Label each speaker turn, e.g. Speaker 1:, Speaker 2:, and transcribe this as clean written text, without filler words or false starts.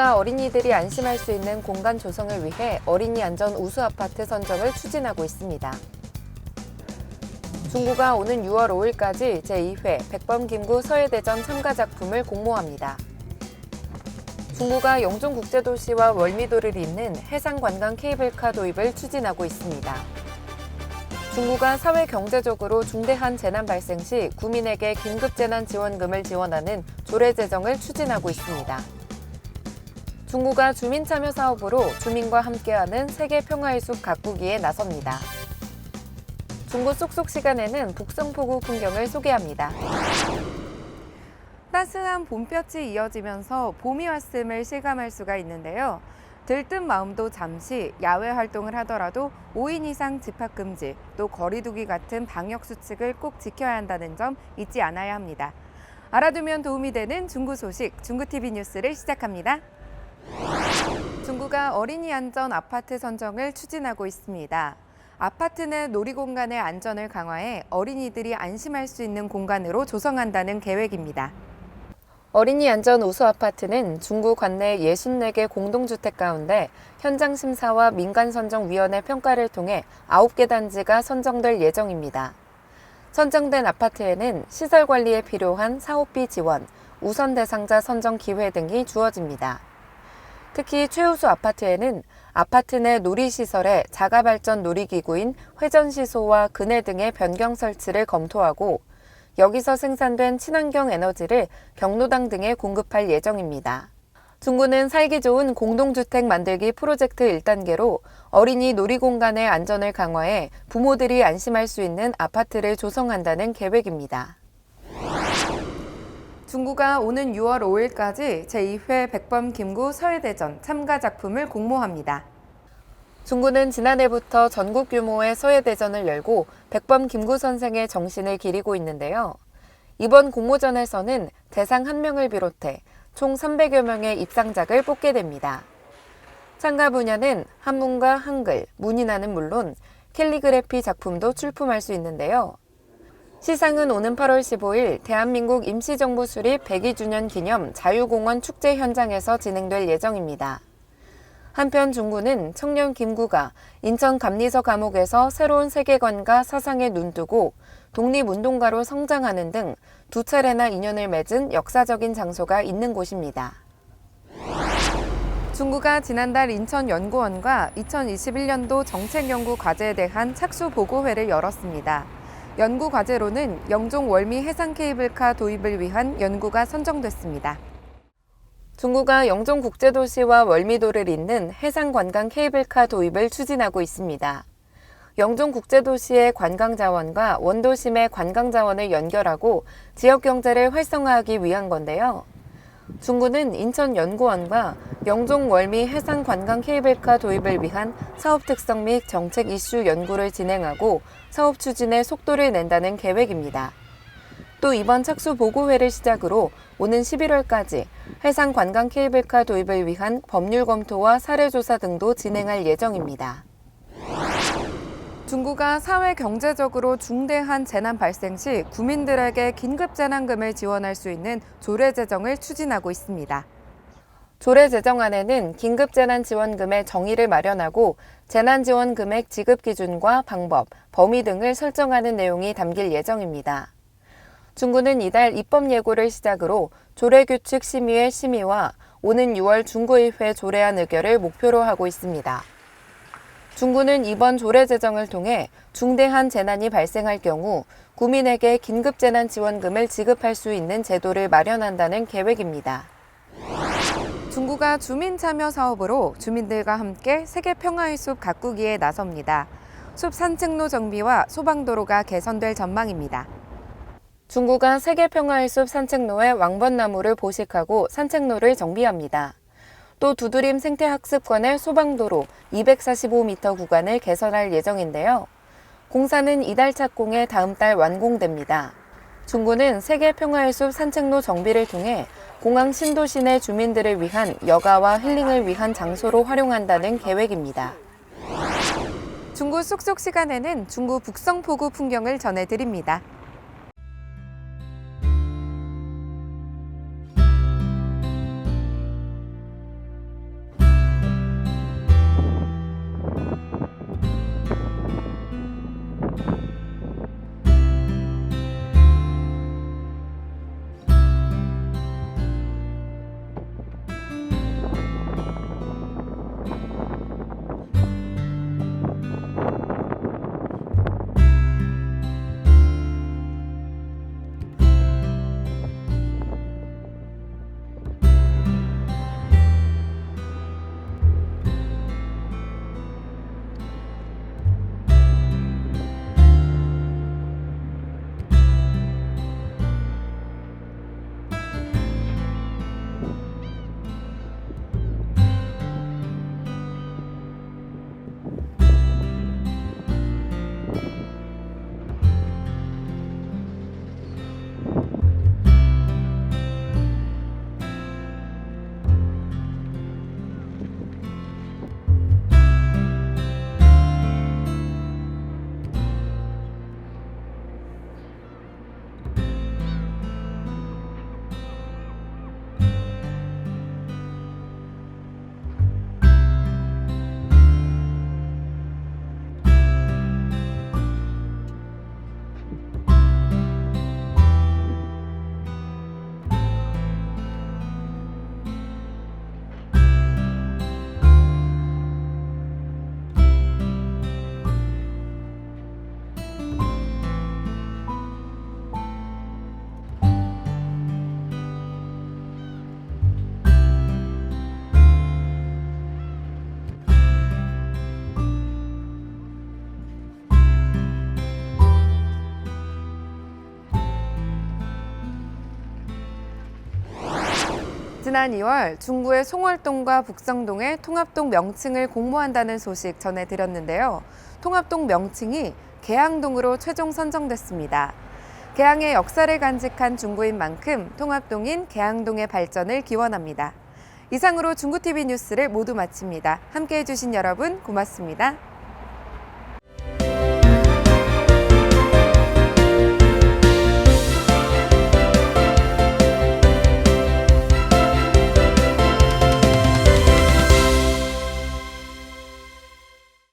Speaker 1: 중구가 어린이들이 안심할 수 있는 공간 조성을 위해 어린이 안전 우수 아파트 선정을 추진하고 있습니다. 중구가 오는 6월 5일까지 제2회 백범김구 서해대전 참가 작품을 공모합니다. 중구가 영종국제도시와 월미도를 잇는 해상관광 케이블카 도입을 추진하고 있습니다. 중구가 사회경제적으로 중대한 재난 발생 시 구민에게 긴급재난지원금을 지원하는 조례제정을 추진하고 있습니다. 중구가 주민참여 사업으로 주민과 함께하는 세계평화의 숲 가꾸기에 나섭니다. 중구 쏙쏙 시간에는 북성포구 풍경을 소개합니다. 따스한 봄볕이 이어지면서 봄이 왔음을 실감할 수가 있는데요. 들뜬 마음도 잠시 야외 활동을 하더라도 5인 이상 집합 금지, 또 거리두기 같은 방역 수칙을 꼭 지켜야 한다는 점 잊지 않아야 합니다. 알아두면 도움이 되는 중구 소식, 중구TV 뉴스를 시작합니다. 중구가 어린이 안전 아파트 선정을 추진하고 있습니다. 아파트 내 놀이공간의 안전을 강화해 어린이들이 안심할 수 있는 공간으로 조성한다는 계획입니다. 어린이 안전 우수 아파트는 중구 관내 64개 공동주택 가운데 현장 심사와 민간선정위원회 평가를 통해 9개 단지가 선정될 예정입니다. 선정된 아파트에는 시설 관리에 필요한 사업비 지원, 우선 대상자 선정 기회 등이 주어집니다. 특히 최우수 아파트에는 아파트 내 놀이시설에 자가발전 놀이기구인 회전시소와 그네 등의 변경 설치를 검토하고 여기서 생산된 친환경 에너지를 경로당 등에 공급할 예정입니다. 중구는 살기 좋은 공동주택 만들기 프로젝트 1단계로 어린이 놀이공간의 안전을 강화해 부모들이 안심할 수 있는 아파트를 조성한다는 계획입니다. 중구가 오는 6월 5일까지 제2회 백범김구 서해대전 참가 작품을 공모합니다. 중구는 지난해부터 전국 규모의 서해대전을 열고 백범김구 선생의 정신을 기리고 있는데요. 이번 공모전에서는 대상 1명을 비롯해 총 300여 명의 입상작을 뽑게 됩니다. 참가 분야는 한문과 한글, 문인화는 물론 캘리그래피 작품도 출품할 수 있는데요. 시상은 오는 8월 15일 대한민국 임시정부 수립 102주년 기념 자유공원 축제 현장에서 진행될 예정입니다. 한편 중구는 청년 김구가 인천 감리서 감옥에서 새로운 세계관과 사상에 눈뜨고 독립운동가로 성장하는 등 2차례나 인연을 맺은 역사적인 장소가 있는 곳입니다. 중구가 지난달 인천연구원과 2021년도 정책연구 과제에 대한 착수보고회를 열었습니다. 연구 과제로는 영종 월미 해상 케이블카 도입을 위한 연구가 선정됐습니다. 중구가 영종국제도시와 월미도를 잇는 해상관광 케이블카 도입을 추진하고 있습니다. 영종국제도시의 관광자원과 원도심의 관광자원을 연결하고 지역경제를 활성화하기 위한 건데요. 중구는 인천연구원과 영종월미 해상관광 케이블카 도입을 위한 사업 특성 및 정책 이슈 연구를 진행하고 사업 추진에 속도를 낸다는 계획입니다. 또 이번 착수 보고회를 시작으로 오는 11월까지 해상 관광 케이블카 도입을 위한 법률 검토와 사례 조사 등도 진행할 예정입니다. 중구가 사회 경제적으로 중대한 재난 발생 시 구민들에게 긴급 재난금을 지원할 수 있는 조례 제정을 추진하고 있습니다. 조례 제정안에는 긴급 재난 지원금의 정의를 마련하고 재난 지원 금액 지급 기준과 방법, 범위 등을 설정하는 내용이 담길 예정입니다. 중구는 이달 입법 예고를 시작으로 조례규칙 심의회 심의와 오는 6월 중구의회 조례안 의결을 목표로 하고 있습니다. 중구는 이번 조례 제정을 통해 중대한 재난이 발생할 경우 구민에게 긴급재난지원금을 지급할 수 있는 제도를 마련한다는 계획입니다. 중구가 주민참여 사업으로 주민들과 함께 세계평화의 숲 가꾸기에 나섭니다. 숲 산책로 정비와 소방도로가 개선될 전망입니다. 중구가 세계평화의 숲 산책로에 왕벚나무를 보식하고 산책로를 정비합니다. 또 두드림 생태학습관의 소방도로 245m 구간을 개선할 예정인데요. 공사는 이달 착공해 다음 달 완공됩니다. 중구는 세계평화의 숲 산책로 정비를 통해 공항 신도시 내 주민들을 위한 여가와 힐링을 위한 장소로 활용한다는 계획입니다. 중구 쏙쏙 시간에는 중구 북성포구 풍경을 전해드립니다. 지난 2월 중구의 송월동과 북성동의 통합동 명칭을 공모한다는 소식 전해드렸는데요. 통합동 명칭이 계양동으로 최종 선정됐습니다. 계양의 역사를 간직한 중구인 만큼 통합동인 계양동의 발전을 기원합니다. 이상으로 중구TV 뉴스를 모두 마칩니다. 함께해 주신 여러분 고맙습니다.